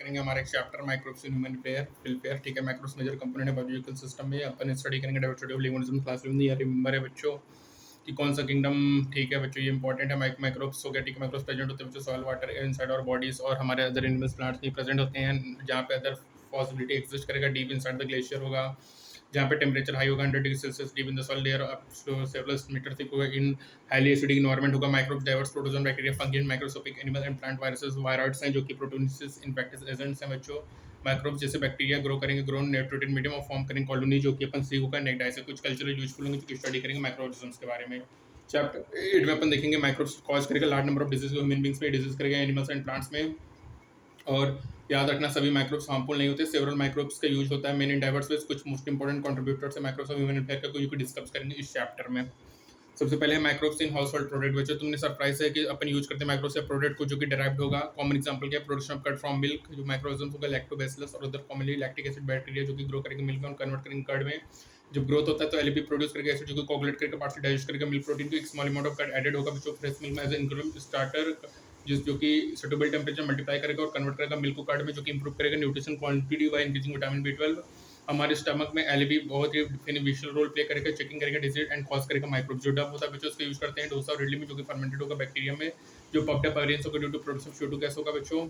करेंगे हमारा एक chapter microbes in human welfare. ठीक है, माइक्रोब्स मेजर कंपोनेंट है बायोलॉजिकल सिस्टम में। अपन स्टडी करेंगे diversity of living organism class में। ये रिमेंबर है बच्चों कि कौन सा किंगडम। ठीक है बच्चों, ये इंपॉर्टेंट है। माइक्रोब्स हो गया। ठीक है, माइक्रोब्स प्रेजेंट होते हैं बच्चों soil water inside our bodies, और हमारे अदर एनिमल्स प्लांट्स भी प्रेजेंट होते हैं। जहाँ पे अदर पॉसिबिलिटी एग्जिस्ट करेगा डीप इनसाइड द ग्लेशियर होगा, जहाँ पे टेम्परेचर हाई होगा 100 degree Celsius deep in the soil layer up to several metre thick होगा। इन हाईली एसिडिक एनवायरनमेंट होगा। Microbes diverse protozoan bacteria fungi and microscopic animal and plant viruses viroids हैं जो कि प्रोटोनिसिस इन्फेक्टिस agents हैं बच्चों। Microbes जैसे bacteria grow करेंगे, grow nitrogen medium और फॉर्म करेंगे कॉलोनी, जो कि अपन सी होगा नेक्टाई से। कुछ कल्चरल यूजफुल होंगे जो कि स्टडी करेंगे माइक्रोऑर्गेनिज्म्स के बारे में। चैप्टर 8 में अपन देखेंगे माइक्रोब्स कॉज करेगा large number of disease human beings में, डिजीज करेगा एनिमल्स एंड प्लांट्स में। और याद रखना सभी माइक्रोब्स हार्मफुल नहीं होते, सेवरल माइक्रोब्स का यूज होता है मेन इन डाइवर्स वेज। कुछ मोस्ट इंपॉर्टेंट कंट्रीब्यूटर्स है माइक्रोब्स ऑफ ह्यूमन वेलफेयर का, कुछ डिस्कस करेंगे इस चैप्टर में। सबसे पहले microbes in house hold product. बच्चों तुमने सरप्राइज है कि अपन यूज करते हैं माइक्रोब्स प्रोडक्ट को जो कि डेराइव्ड होगा। कॉमन एग्जांपल क्या है? Production of curd from milk, जो माइक्रोऑर्गेनिज्म होगा लैक्टोबैसिलस, और उधर कॉमनली लैक्टिक एसिड बैक्टीरिया जो कि ग्रो करेंगे मिल्क में कन्वर्ट करेंगे कर्ड में। जब ग्रोथ होता है तो एलबी प्रोड्यूस करेगा एसिड जो कि कोगुलेट करके पार्ट से डाइजेस्ट करेगा मिल्क प्रोटीन को। एक small amount of curd added होगा बच्चों फ्रेश मिल्क में एज इनकम स्टार्टर, जो कि सुटेबल टेम्परेचर मल्टीप्लाई करेगा और कन्वर्ट करेगा मिल्क को कर्ड में, जो कि इंप्रूव करेगा nutrition quantity by increasing vitamin B12। हमारे स्टमक में एलबी बहुत ही बेनिफिशियल रोल प्ले करेगा, चेकिंग करेगा डिजीज एंड कॉज करेगा माइक्रोब। जो डब होता है बच्चों उसका यूज करते हैं डोसा और इडली में, जो कि फर्मेंटेड होगा बैक्टीरिया में। जो पप्ड अप वेरिएंट्स होगा due to production of CO2 gas होगा बच्चों।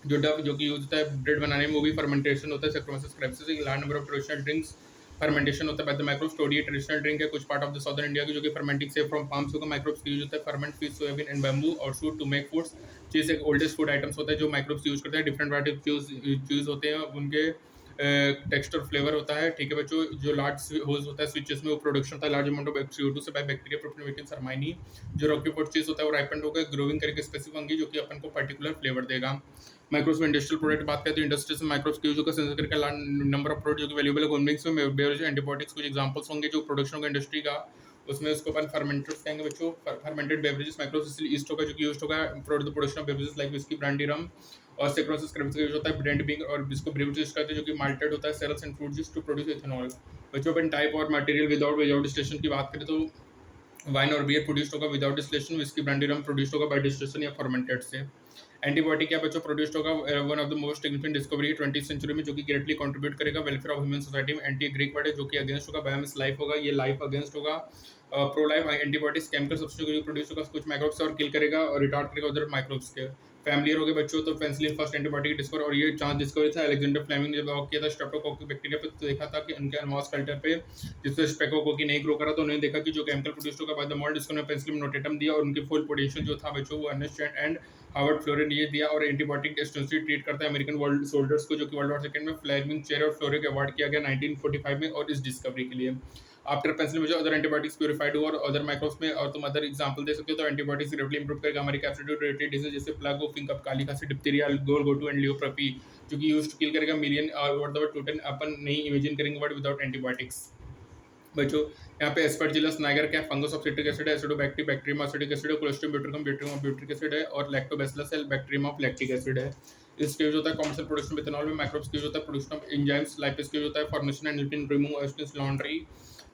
जो डब जो कि यूज होता है ब्रेड बनाने में, वो भी फर्मेंटेशन होता है सैक्रोमाइसिस क्रेप्सिस। एक large number of traditional drinks fermentation होता है by the microbes. Toddy traditional drink है कुछ part of the southern India की, जो कि फर्मेंटिंग से फ्रॉम पाम्स होगा। माइक्रोब्स यूज होता है ferment fish soybean and bamboo और shoot to make foods. Cheese एक ओल्डेस्ट फूड आइटम्स होता है जो माइक्रोब्स यूज करते हैं। डिफरेंट वैरायटी चूज होते हैं, उनके टेक्सचर फ्लेवर होता है। ठीक है बच्चों, जो लार्ज होल्स होता है स्विचेस में वो प्रोडक्शन होता है लार्ज अमाउंट ऑफ CO2 से बाय बैक्टीरिया प्रोटोनेटिन सरमाइनी। जो रॉकी पोर्ट चीज होता है वो राइपेंड होगा ग्रोइंग करके स्पेसिफिक फंगी, जो कि अपन को पर्टिकुलर फ्लेवर देगा। माइक्रोब्स में इंडस्ट्रियल प्रोडक्ट बात करते हैं तो इंडस्ट्रीज में माइक्रोब्स यूज होगा सेंसर करके लार्ज नंबर ऑफ प्रोडक्ट जो कि वैल्यूएबल है कॉन्विंग्स में बायोलॉजी एंटीबायोटिक्स कुछ एग्जांपल्स होंगे जो प्रोडक्शन होगा इंडस्ट्री का। उसमें उसको अपन फर्मेंटेड्स कहेंगे बच्चों। फर्मेंटेड बेवरेजेस माइक्रोब्स ईस्ट होगा जो कि यूज होगा production of beverages like whisky brandy rum. और सेक्रोसिस क्रेब्स का यूज होता है ब्रांड बिंग और जिसको ब्रीव यूज करते हैं जो कि माल्टेड होता है cereals and fruit juice to produce ethanol. बच्चों अपन टाइप और मटेरियल विदाउट डिस्टिलेशन की बात करें तो वाइन और बियर प्रोड्यूस्ड होगा without distillation. Whisky brandy rum produced होगा बाय डिस्टिलेशन या फर्मेंटेड से। एंटीबायोटिक क्या बच्चों प्रोड्यूस्ड होगा one of the most significant discovery 20th century में, जो कि ग्रेटली कंट्रीब्यूट करेगा वेलफेयर ऑफ ह्यूमन सोसाइटी में। एंटी ग्रीक वर्ड है जो कि अगेंस्ट होगा, बायोमिस लाइफ होगा, ये लाइफ अगेंस्ट होगा। Pro life antibiotics chemical substitute produce होगा कुछ माइक्रोब्स और किल करेगा और रिटार्ड करेगा उधर माइक्रोब्स के। फैमिलियर हो गए बच्चों तो पेनिसिलिन फर्स्ट एंटीबायोटिक डिस्कवर, और ये चांस डिस्कवरी था अलेक्जेंडर फ्लेमिंग ने जब वर्क किया था स्ट्रेप्टोकोकस बैक्टीरिया पे, तो देखा था कि उनके एनवास कल्चर पे जिससे स्पेकोकोकी नहीं ग्रो करा, तो उन्होंने देखा कि जो केमिकल प्रोड्यूस होगा बाय द मॉल्ट जिसको पेनिसिलिन नोटेटम दिया और उनकी फुल पोटेंशियल जो था बच्चों वो अर्नेस्ट एंड हार्वर्ड फ्लोरे ने ये दिया। और एंटीबायोटिक रेजिस्टेंस ट्रीट करता है अमेरिकन वर्ल्ड सोल्जर्स को, जो कि वर्ल्ड वॉर सेकंड में फ्लेमिंग चेयर और फ्लोरे को अवार्ड किया गया 1945 में और इस डिस्कवरी के लिए। आफ्टर पेंसिलिन में जो अदर एंटीबायोटिक्स प्यूरिफाइड हुआ और अदर माइक्रोब्स में, और तुम अदर एग्जांपल दे सकते हो तो एंटीबायोटिक्स ग्रेटली इंप्रूव करेगा हमारी कैप्सिड रिलेटेड डिजीज जैसे प्लग ऑफ फिंक काली खांसी डिप्थीरिया गोलगोटू एंड लियोप्रपी, जो कि यूज्ड टू किल करेगा मिलियन और द टोटल अपन नहीं इमेजिन करेंगे बट विदाउट एंटीबायोटिक्स। बच्चों यहाँ पे एस्परजिलस नाइगर क्या फंगस ऑफ सिट्रिक एसिड है, एसिडोबैक्टीरिया बैक्टीरियम एसिडिक एसिड है, cholesterol butyricum bacterium of butyric acid है, और लैक्टोबैसिलस है बैक्टीरियम ऑफ लैक्टिक एसिड है। इसके यूज होता है कमर्शियल प्रोडक्शन में इथेनॉल में। माइक्रोब्स का यूज होता है प्रोडक्शन ऑफ एंजाइम्स लाइपेज का यूज होता है formation and nutrient remove stains laundry.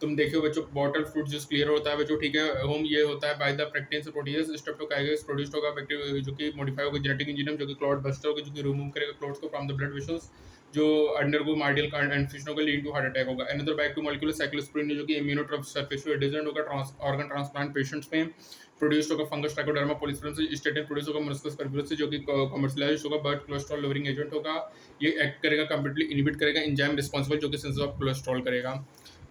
तुम देखो बच्चों बॉटल फ्रूट जूस क्लियर होता है बच्चों, ठीक है। होम ये होता है by the practice protease streptococcus produced होगा बैक्टीरिया जो कि मॉडिफाई होगा जेनेटिक इंजीनियर, जो कि क्लॉट बस्टर होगा जो कि रिमूव करेगा क्लॉट्स को फ्रॉम द ब्लड वेसल्स जो अंडरगो मार्डियल इन्फेक्शन होगा लीड टू हार्ट अटैक होगा। Another back to molecular cyclosporin जो कि इम्यूनोट्रोपिक एजेंट होगा ऑर्गन ट्रांसप्लांट पेशेंट्स में। प्रोड्यूस्ड होगा फंगस ट्राइकोडर्मा पॉलीस्पेरम से। स्टेटिन प्रोड्यूस होगा मोलस्कस परफिलस से जो कि कमर्शियलाइज्ड होगा बट कोलेस्ट्रॉल लोअरिंग एजेंट होगा। ये एक्ट करेगा कंप्लीटली इनहिबिट करेगा एंजाइम रिस्पांसिबल जो कि सिंथेसिस ऑफ कोलेस्ट्रॉल करेगा।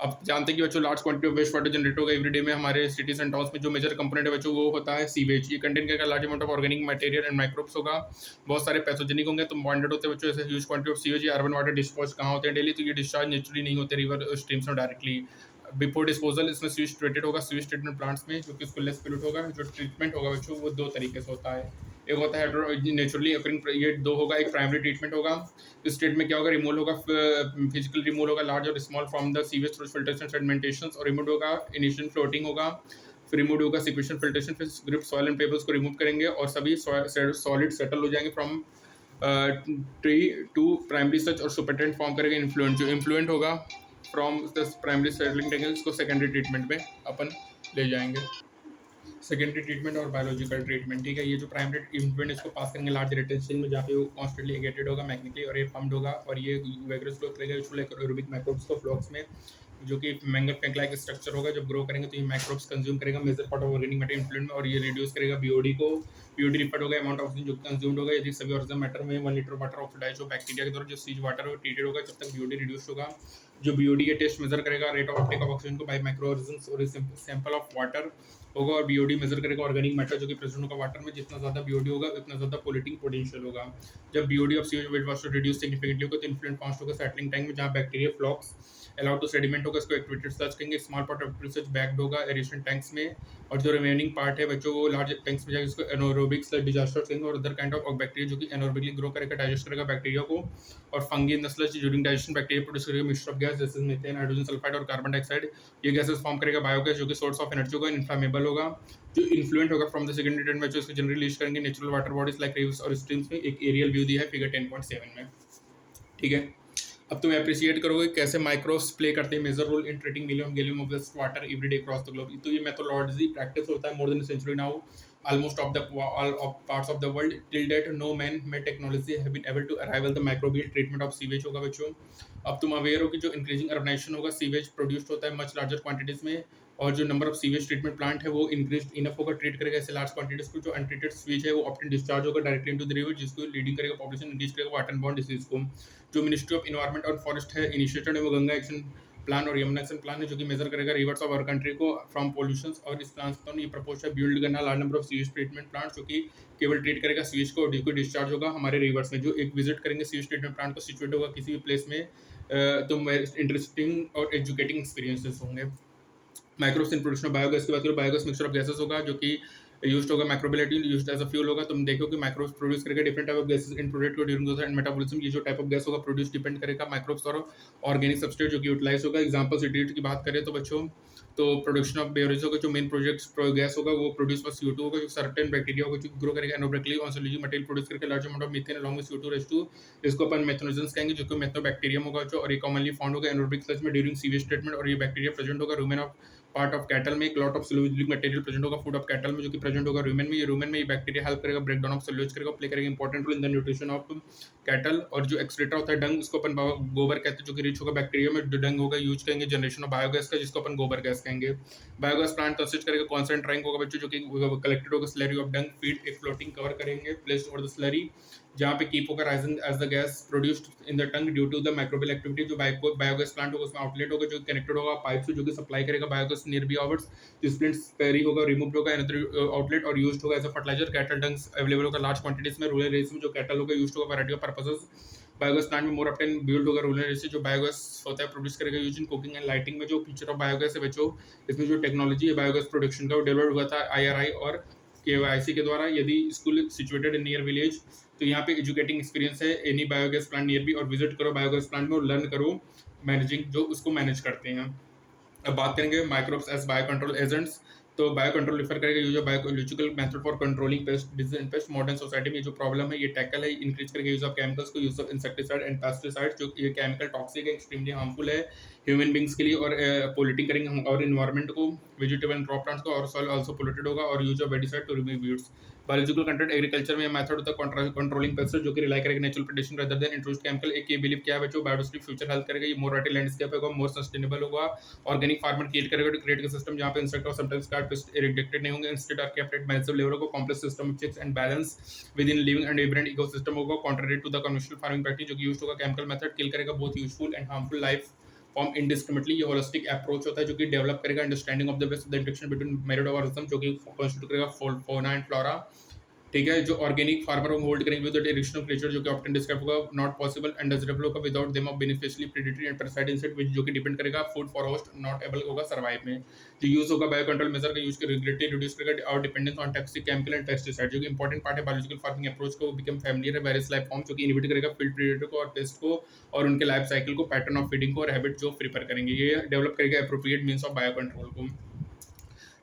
अब जानते हैं कि बच्चों large quantity of waste water generate होगा एवरी डे में हमारे सिटीज एंड टाउन्स में। जो मेजर कंपोनेंट है बच्चों वो होता है सीवेज। ये कंटेन करेगा large amount of organic material and microbes होगा। बहुत सारे पैथोजेनिक होंगे तो बॉन्डेड होते हैं बच्चों ऐसे huge quantity of sewage. Urban water dispose कहाँ होते हैं डेली, तो ये डिस्चार्ज नेचुरली नहीं होते रिवर स्ट्रीम्स में डायरेक्टली। बिफोर डिस्पोजल इसमें स्विच ट्रीटेड होगा स्विच ट्रीटमेंट प्लांट्स में, जो कि इसको लेस पोल्यूट होगा। जो ट्रीटमेंट होगा बच्चों वो दो तरीके से होता है, एक होता है नेचुरली अकरिंग, ये दो होगा। एक प्राइमरी ट्रीटमेंट होगा, इस स्टेट में क्या होगा रिमूवल होगा फिजिकल रिमूवल होगा लार्ज और small from the sewage through filtration sedimentation, और रिमूव होगा इनिशियल फ्लोटिंग होगा, फिर रिमूव होगा सिक्वेशन फिल्ट्रेशन, फिर ग्रिप सॉइल एंड पेबल्स को रिमूव करेंगे और सभी सॉलिड सेटल हो जाएंगे फ्रॉम ट्री टू प्राइमरी सच, और सुपरटेंट फॉर्म करेगा इन्फ्लुएंट। जो इन्फ्लुएंट होगा from the primary settling tangles को सेकेंडरी ट्रीटमेंट में अपन ले जाएंगे। सेकेंडरी ट्रीटमेंट और बायोलॉजिकल ट्रीटमेंट, ठीक है। ये जो प्राइमरी इन्फ्लुएंट इसको पास करेंगे लार्ज रिटेंशन में, जहाँ पे वो कॉन्स्टेंटली एगेटेड होगा मैकेनिकली और ये पम्प्ड होगा, और ये वैगरस ग्रोथ करेगा यूजुअली एरोबिक माइक्रोब्स को फ्लॉक्स में, जो कि मैंगल पेंक लाइक स्ट्रक्चर होगा। जब ग्रो करेंगे तो ये माइक्रोब्स कंज्यूम करेगा major part of organic matter influent में, और ये रिड्यूस करेगा बीओडी को। बीओडी रिफर्ड होगा अमाउंट ऑफ ऑक्सीजन जो कंज्यूम्ड होगा। यदि सभी ऑर्गेनिक मैटर में 1 लीटर वाटर ऑक्सीडाइज हो बैक्टीरिया के द्वारा, जो सीज वाटर हो ट्रीटेड होगा, जब तक बीओडी रिड्यूस होगा। जो बीओडी के टेस्ट मेजर करेगा rate of Uptake of oxygen को बाय माइक्रो ऑर्गेनिज्म्स और सैंपल ऑफ वाटर होगा, और बीओडी मेजर करेगा ऑर्गेनिक मैटर जो कि प्रेजेंट होगा वाटर में। जितना ज़्यादा बीओडी होगा उतना ज़्यादा पोल्यूटिंग पोटेंशियल होगा। जब BOD of sewage wait was reduce significantly होगा तो इन्फ्लुएंट फास्ट होगा सेटलिंग टैंक में, जहाँ बैक्टीरिया फ्लॉक्स अलाउड टू सेडिमेंट होगा, इसको एक्टिवेटेड सर्च करेंगे। Small part of research backed होगा एरेशन टैंक्स में, और जो रिमेनिंग पार्ट है बच्चों वो लार्ज टैंक्स में जाकर इसको एनोरोबिक डिजास्टर करेंगे, और अदर काइंड ऑफ बैक्टीरिया जो कि एनोरोबिकली ग्रो करेगा, डाइजेस्ट करेगा बैक्टीरिया को। और fungi in the sludge during digestion bacteria produce करेगा मिक्सचर ऑफ गैस जैसे मीथेन, हाइड्रोजन सल्फाइड और कार्बन डाइऑक्साइड। ये गैसेस फॉर्म करेगा बायोगैस जो कि सोर्स ऑफ एनर्जी होगा, इन्फ्लामेबल होगा। जो इन्फ्लुएंट होगा फ्रॉम द सेकेंडरी ट्रेंड में जो इसको जनरली यूज करेंगे natural water bodies like reverse और स्ट्रीम्स में। एक एरियल व्यू दिया है फिगर 10.7 में, ठीक है। अब तुम अप्रिशिएट करोगे कैसे माइक्रोब्स प्ले करते हैं major role in treating million gallons of waste water everyday across the globe. तो ये मेथोडोलॉजी प्रैक्टिस होता है more than century now almost of the all of parts of the world. Till date no man made technology have been able to arrival the microbial treatment of sewage होगा बच्चों। अब तुम aware हो कि जो increasing urbanisation होगा sewage produced होता है मच लार्जर क्वांटिटीज में, और जो number of sewage treatment plant है वो इंक्रीज इनफ होगा, ट्रीट करेगा ऐसे लार्ज क्वांटिटीज को। जो अनट्रीटेड सीवेज है वो ऑप्टेन डिस्चार्ज होगा डायरेक्टली इनटू द रिवर, जिसको लीडिंग करेगा पॉपुलेशन इंक्रीज करेगा वाटर बॉर्न डिसीज को। जो मिनिस्ट्री ऑफ एनवायरमेंट और फॉरेस्ट है इनिशिएटेड है वो गंगा एक्शन प्लान और यमुना एक्शन प्लान है, जो कि मेजर करेगा रिवर्स ऑफ आवर कंट्री को फ्रॉम पोल्यूशंस। और इस प्लान को ये प्रपोज है बिल्ड करना large number of sewage treatment plant, जो कि केवल ट्रीट करेगा सीवेज को, और जिसको डिस्चार्ज होगा हमारे रिवर्स में। जो एक विजिट करेंगे सीवेज ट्रीटमेंट प्लांट को सिचुएट होगा किसी भी प्लेस में, तो इंटरेस्टिंग और एजुकेटिंग एक्सपीरियंसेस होंगे। Microbes in production of biogas की बात करो, बायोगैस मिक्सचर ऑफ गैसेस होगा जो कि यूज्ड होगा माइक्रोबिलिटी यूज्ड एज अ फ्यूल होगा। तुम देखो कि माइक्रोब्स प्रोड्यूस करेगा different type of gases in product को ड्यूरिंग एंड मेटाबॉलिज्म। ये जो टाइप ऑफ गैस होगा प्रोड्यूस डिपेंड करेगा माइक्रोब्स और ऑर्गेनिक सब्सट्रेट जो कि यूटिलाइज होगा। एग्जांपल सीटीएट की बात करें तो बच्चों, तो प्रोडक्शन ऑफ बेवरेज होगा जो मेन प्रोजेक्ट गैस होगा वो प्रोड्यूस बाय CO2 होगा, जो सर्टेन बैक्टीरिया होगा जो ग्रो करेगा एनोबैक्टीरियली ऑन सेल्यूलर मटेरियल प्रोड्यूस करके large amount of methane along with CO2 इसको अपन मेथनोजेंस कहेंगे, जो कि मेथनोबैक्टीरियम होगा जो, और ये कॉमनली फाउंड होगा एनोरोबिक स्लज में ड्यूरिंग सीवेज ट्रीटमेंट। और ये बैक्टीरिया प्रेजेंट होगा rumen of part of cattle में। एक lot of cellulosic material present होगा फूड ऑफ कैटल में, जो कि प्रेजेंट होगा रूमेन में। ये रूमेन में ये बैक्टीरिया हेल्प करेगा ब्रेक डाउन ऑफ सेल्यूलोज करेगा, प्ले करेगा important role in the nutrition of cattle. और जो एक्सक्रीटर होता है डंग, इसको अपन गोबर कहते हैं, जो कि रिच होगा बैक्टीरिया में। डंग होगा यूज करेंगे जनरेशन ऑफ बायोगैस का, जिसको अपन गोबर गैस कहेंगे। बायोगैस प्लांट कंसिस्ट करेगा कॉन्स्टेंट रैंक होगा बच्चों, जो कि कलेक्टेड होगा स्लरी ऑफ डंग फीड एक फ्लोटिंग कवर करेंगे प्लेस्ड ओवर द स्लरी, जहाँ पे कीप होगा rising as the gas produced in the tank due to the microbial activity. जो बायोगैस प्लांट होगा उसमें आउटलेट होगा जो कनेक्टेड होगा पाइप से, जो कि सप्लाई करेगा बायोगैस नियर बी आवर्स। जो स्प्लिंट्स पेरी होगा रिमूव होगा अनदर आउटलेट और यूज्ड होगा as a fertilizer. Cattle dungs available होगा लार्ज क्वांटिटीज में रूरल एरियाज में। जो कैटल होगा यूज्ड होगा variety of purposes. Biogas plant में मोर ऑफ्टन बिल्ड होगा रूरल एरिया से। जो बायोगैस होता है प्रोड्यूस करेगा use in cooking and lighting में। जो फीचर ऑफ बायोगैस है बच्चों, इसमें जो टेक्नोलॉजी है बायोगैस प्रोडक्शन का वो डेवलप हुआ था IRI और KYC के द्वारा। यदि school situated in near village तो यहाँ पे एजुकेटिंग एक्सपीरियंस है any biogas plant near be, और विजिट करो बायोगैस प्लांट में और लर्न करो मैनेजिंग जो उसको मैनेज करते हैं। अब बात करेंगे microbes as bio control agents. तो बायो कंट्रोल रिफर करेगा use of biological method for controlling pest disease and pest. Modern society में जो प्रॉब्लम है ये टैकल है, इंक्रीज करेगा यूज ऑफ केमिकल्स को, use of insecticide and pesticide. जो ये केमिकल टॉक्सिक है, एक्सट्रीमली हार्मफुल है ह्यूमन बींग्स के लिए, और पोल्यूटिंग करेंगे और इन्वायरमेंट को, वेजिटेबल एंड क्रॉप प्लांट्स को, और सॉइल आल्सो पोल्यूटेड होगा। और use of weedicide to remove weeds. Biological content agriculture में मेथड होता है कंट्रोलिंग पेस्ट, जो कि रिलाई करेगा natural predation rather than introduced chemical. एक ये बिलीव क्या है बच्चों, बायोडाइवर्सिटी फ्यूचर हेल्प करेगा, ये मोर वाइट लैंडस्केप होगा, मोर सस्टेनेबल होगा। ऑर्गेनिक फार्मर क्रिएट करेगा टू क्रिएट का सिस्टम जहाँ पे इंसेक्ट और समटाइम्स कार्ड पेस्ट इरेडिकेटेड नहीं होंगे, instead are kept at massive level को complex system of checks and balance within living and vibrant ecosystem होगा, contrary to the conventional farming practice जो कि यूज्ड होगा। केमिकल मेथड किल करेगा both useful and harmful life form indiscriminately. ये holistic approach होता है जो कि डेवलप करेगा understanding of the best the interaction between myriad organism, जो कि कॉन्स्टिट्यूट करेगा फौना एंड फ्लोरा, ठीक है। जो ऑर्गेनिक फार्मर होल्ड करेंगे with the direction of creature, जो कि ऑप्टेन डिस्क्राइब होगा नॉट पॉसिबल एंड डिजायरेबल होगा without them of beneficially predatory and parasite insect, जो कि डिपेंड करेगा food for host not able होगा सर्वाइव में। जो यूज होगा बायो कंट्रोल मेजर का यूज कर रेगुलेटरी रिड्यूस करेगा और dependence on toxic chemical and pesticide, जो कि इंपॉर्टेंट पार्ट है बायोलॉजिकल फार्मिंग अप्रोच को बिकम फैमिलियर है वेरियस लाइफ फॉर्म, जो कि इनहिबिट करेगा फील्ड प्रेडेटर को और पेस्ट को और उनके लाइफ साइकिल को, पैटर्न ऑफ फीडिंग को और हैबिट जो प्रिपेयर करेंगे। ये डेवलप करेगा appropriate means of bio control को।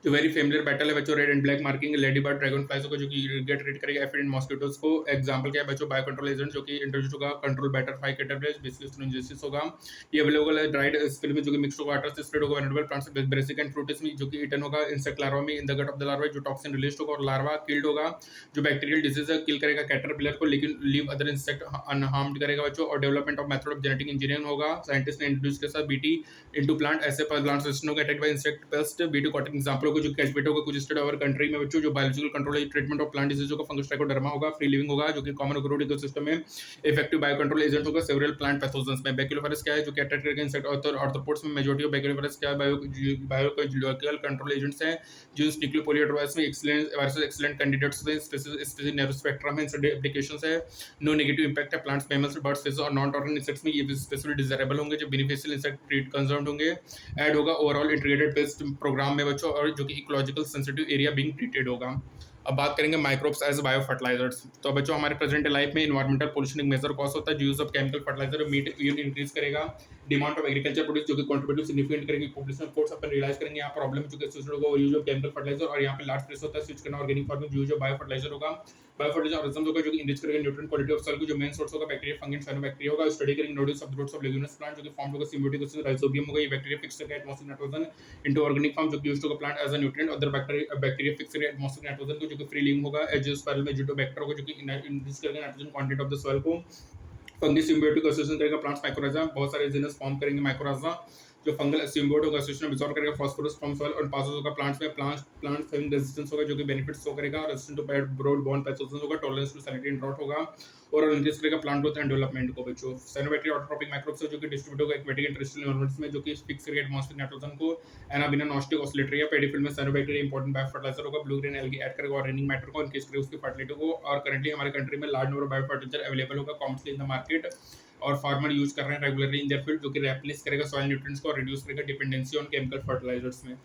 जो वेरी फेमिलियर बैटल है बच्चों, red and black marking lady bird dragon flies को जो कि गेट रेड करेगा एफिड मॉस्किटोज को। एग्जांपल क्या है बच्चों, बायो कंट्रोल एजेंट जो कि इंट्रोड्यूस होगा, control better five caterpillars basically thuringiensis होगा। ये अवेलेबल है ड्राइड स्पिल में जो कि मिक्स होगा वाटर से स्प्रेड होगा vulnerable plants basic and fruits में जो कि ईटन होगा इंसेक्ट लार्वा में in the gut of the larva जो टॉक्सिन रिलीज होगा और लार्वा किल्ड होगा। जो बैक्टीरियल डिजीज है किल करेगा कैटरपिलर को लेकिन लीव अदर इंसेक्ट अनहार्म्ड करेगा बच्चों। और development of method of genetic engineering होगा, साइंटिस्ट ने इंट्रोड्यूस किया था बीटी इनटू प्लांट ऐसे प्लांट रेजिस्टेंट होगा attacked by insect pest. BT cotton example होगा जो कैलपिटो का कुछ स्टेट और कंट्री में बच्चों जो बायोलॉजिकल कंट्रोल है ट्रीटमेंट ऑफ प्लांट डिजीजों का फंगस ट्राइकोडर्मा होगा। फ्री लिविंग होगा जो कि कॉमन ग्रोथ इकोसिस्टम में इफेक्टिव बायो कंट्रोल एजेंट होगा। सेवरल प्लांट पैथोजेंस में बैक्टीरियोफायरस क्या है जो कि अटैक करेगा इंसेक्ट आर्थ्रोपोड्स में मेजॉरिटी ऑफ बैक्टीरियोफायरस क्या है बायोलॉजिकल कंट्रोल एजेंट्स हैं जो न्यूक्लियोपोलियोट्रोवायरस में एक्सीलेंट वायरस एक्सीलेंट कैंडिडेट्स हैं। स्पेसिफिक नर्व स्पेक्ट्रम है स्टडी एप्लीकेशंस है। नो नेगेटिव इंपैक्ट है प्लांट्स मैमल्स बर्ड्स फिश और नॉन टॉक्सिक इंसेक्ट्स में ये स्पेशली डिजायरेबल होंगे जो बेनिफिशियल इंसेक्ट ट्रीट कंसर्न होंगे। ऐड होगा ओवरऑल इंटीग्रेटेड पेस्ट प्रोग्राम में बच्चों और जो कि ecological sensitive area being treated होगा। अब बात करेंगे माइक्रोब्स एज बायो फर्टिलाइजर्स। तो बच्चों हमारे प्रेजेंट लाइफ में इन्वायरमेंटल पोल्यूशन एक मेजर कॉज होता है जो use of chemical fertiliser meet use increase करेगा। डिमांड ऑफ एग्रीकल्चर प्रोड्यूस जो कि कंट्रीब्यूट सिग्निफिकेंट करेगी पॉपुलेशन कोर्स अपन रियलाइज करेंगे यहाँ प्रॉब्लम जो कि एसोसिएटेड होगा यूज ऑफ केमिकल फर्टिलाइजर और यहाँ पे लार्ज प्रेस होता है स्विच करना organic farming use of bio fertiliser होगा। बायो फर्टिलाइजर ऑर्गेनिज्म होगा जो कि इंरिच करेगा न्यूट्रिएंट क्वालिटी ऑफ सॉइल को जो मेन सोर्स होगा बैक्टीरिया फंगी एंड साइनोबैक्टीरिया होगा। स्टडी करेंगे nodules of roots of leguminous plant जो कि फॉर्म होगा सिम्बियोटिक उससे राइजोबियम होगा। ये बैक्टीरिया फिक्स करेगा atmospheric nitrogen into organic form जो कि यूज्ड होगा plant as a nutrient. Other bacteria fix करेगा एटमॉस्फेरिक नाइट्रोजन को जो कि फ्री लिविंग होगा। एजियोस्पर्म में जिटोबैक्टर को जो कि इंक्रीज करेगा nitrogen content of the soil को। फंगी सिम्बियोटिक एसोसिएशन करेगा प्लांट्स माइक्रोराइजा बहुत सारे जीनस फॉर्म करेंगे माइक्रोराइजा जो फंगल सिम्बियोटिक एसोसिएशन एब्जॉर्ब करेगा फास्फोरस फ्रॉम सॉइल और पासेस होगा प्लांट्स में प्लांट हैविंग रेजिस्टेंस होगा जो कि बेनिफिट्स शो करेगा। Resistant to broad borne pathogens होगा। Tolerance to salinity and drought होगा और इंक्रीज करेगा प्लांट ग्रोथ एंड डेवलपमेंट को बच्चों। साइनोबैक्टीरिया ऑटोट्रोपिक माइक्रोब्स जो कि डिस्ट्रीब्यूट होगा एक्वेटिक एंड टेरेस्ट्रियल एनवायरनमेंट्स में जो कि फिक्स करेगा एटमॉस्फेरिक नाइट्रोजन को। एनाबिना नॉस्टिक ऑसिलेटरिया पेडिफिल्ड में साइनोबैक्टीरिया इंपॉर्टेंट बायो फर्टिलाइजर होगा। ब्लू ग्रीन एल्गी ऐड करेगा ऑर्गेनिक मैटर को इंक्रीज करेगा उसकी फर्टिलिटी को। और करंटली हमारे कंट्री में large number of bio fertiliser available होगा कॉमनली इन द मार्केट और फार्मर यूज कर रहे हैं रेगुलरली इन देयर फील्ड जो कि रिप्लेस करेगा सॉइल न्यूट्रिएंट्स को और रिड्यूस करेगा डिपेंडेंसी ऑन केमिकल फर्टिलाइजर्स में।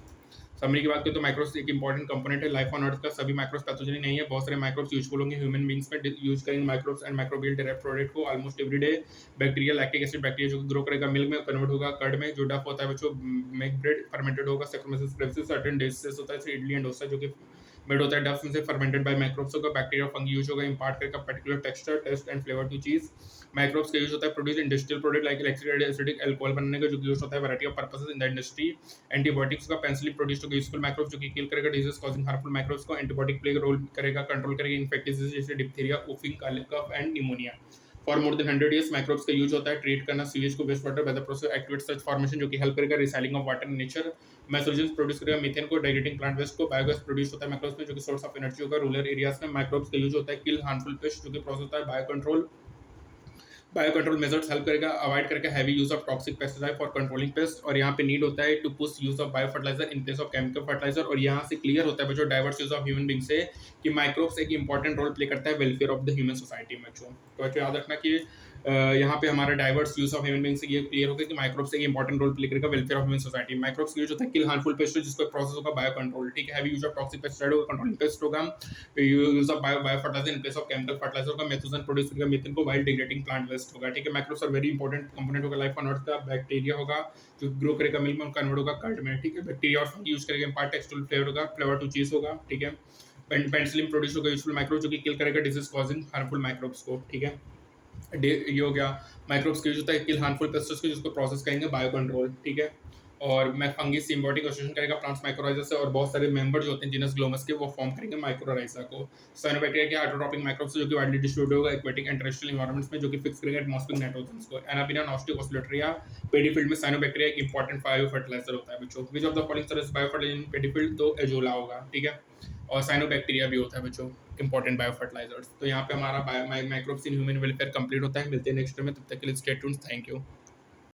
समरी की बात करें तो माइक्रोब्स एक इंपॉर्टेंट कंपोनेंट है लाइफ ऑन अर्थ का। सभी माइक्रोब्स पैथोजेनिक नहीं है। बहुत सारे माइक्रोब्स यूजफुल होंगे ह्यूमन बींग्स में यूज करेंगे microbes and microbial derived product को almost every day. Bacteria lactic acid bacteria जो ग्रो करेगा मिल्क में कन्वर्ट होगा कर्ड में। जो डफ होता है बच्चों मिल्क ब्रेड फर्मेंटेड होगा। सैक्रोमेसिस ब्रेविस सर्टेन डिशेस होता है इडली एंड डोसा जो कि मेड होता है डफ से फर्मेंटेड बाय माइक्रोब्स होगा। बैक्टीरिया फंगी यूज होगा इंपार्ट करेगा particular texture taste and flavour to cheese. Microbes का यूज होता है produce industrial product like electric acidic alcohol बनने का जो यूज होता है variety of purposes in the industry. Antibiotics का पेंसिलिन प्रोड्यूस होगा यूजफुल माइक्रोब्स जो कि किल करेगा डिजीज कॉजिंग हार्मफुल माइक्रोब्स को। एंटीबायोटिक प्ले रोल करेगा कंट्रोल करेगा इन्फेक्टिव डिजीज जैसे diphtheria whooping cough and pneumonia. For more than 100 years microbes का यूज होता है ट्रीट करना सीवेज को waste water by the process activate such formation जो कि हेल्प करेगा recycling of water in nature. Methanogens produce करेगा मीथेन को डाइजेटिंग प्लांट वेस्ट को। बायोगैस प्रोड्यूस होता है माइक्रोब्स में जो कि सोर्स ऑफ एनर्जी होगा। रूरल एरियाज में माइक्रोब्स का यूज होता है किल हार्मफुल पेस्ट जो कि प्रोसेस होता है बायो कंट्रोल मेजर्स हेल्प करेगा अवॉइड करके heavy use of toxic pesticide for controlling pest. और यहाँ पे नीड होता है to push use of bio fertiliser in place of chemical fertiliser. और यहाँ से क्लियर होता है बच्चों diverse use of human being से कि माइक्रोब्स एक इंपॉर्टेंट रोल प्ले करता है welfare of the human society में बच्चों। तो बच्चों याद रखना कि यहाँ पे हमारा diverse use of human being से ये क्लियर होगा कि माइक्रोब्स एक इंपॉर्टेंट रोल प्ले करेगा welfare of human society. Microbes use होता है किल हार्मफुल पेस्ट जिसका प्रोसेस होगा बायो कंट्रोल ठीक है। Heavy use of toxic pesticide होगा कंट्रोलिंग पेस्ट होगा। Use of bio fertiliser in place of chemical fertiliser होगा। मेथोजन प्रोड्यूस करेगा मीथेन को वाइल डिग्रेडिंग प्लांट वेस्ट होगा ठीक है। Microbes are very important component होगा लाइफ ऑन अर्थ का। बैक्टीरिया होगा जो ग्रो करेगा मिल्क में कन्वर्ट होगा कर्ड में ठीक है। बैक्टीरिया और फंगी यूज करेगा इंपार्ट टेक्सचुअल फ्लेवर होगा फ्लेवर टू चीज होगा ठीक है। पेनिसिलिन प्रोड्यूस होगा यूजफुल माइक्रोब जो कि किल करेगा डिजीज कॉजिंग हार्मफुल माइक्रोब्स को ठीक है। ये हो गया माइक्रोब्स का यूज होता है किल हार्मफुल पेस्टिसाइड्स को जिसको प्रोसेस करेंगे बायो कंट्रोल ठीक है। और मैं फंगी सिम्बियोटिक एसोसिएशन करेगा प्लांट्स माइक्रोराइजा से और बहुत सारे मेंबर जो होते हैं जीनस ग्लोमस के वो फॉर्म करेंगे माइक्रोराइजा को। साइनोबैक्टीरिया के ऑटोट्रोपिक माइक्रोब्स जो कि वाइडली डिस्ट्रीब्यूटेड होगा एक्वेटिक एंड टेरेस्ट्रियल एनवायरनमेंट्स में जो कि फिक्स करेगा एटमॉस्फेरिक नाइट्रोजन को। एनाबिना नॉस्टिक ऑसिलेटरिया पेडीफिल्ड में साइनोबैक्टीरिया एक इंपॉर्टेंट बायो फर्टिलाइजर होता है बच्चों। Which of the following service bio fertiliser in paddy field तो एजोला होगा ठीक है। और साइनोबैक्टीरिया भी होता है बच्चों इंपॉर्टेंट बायो फर्टिलाइजर्स। तो यहाँ पे हमारा microbes in human welfare complete होता है। मिलते हैं नेक्स्ट में तब तक के लिए स्टे ट्यून्ड। Thank you.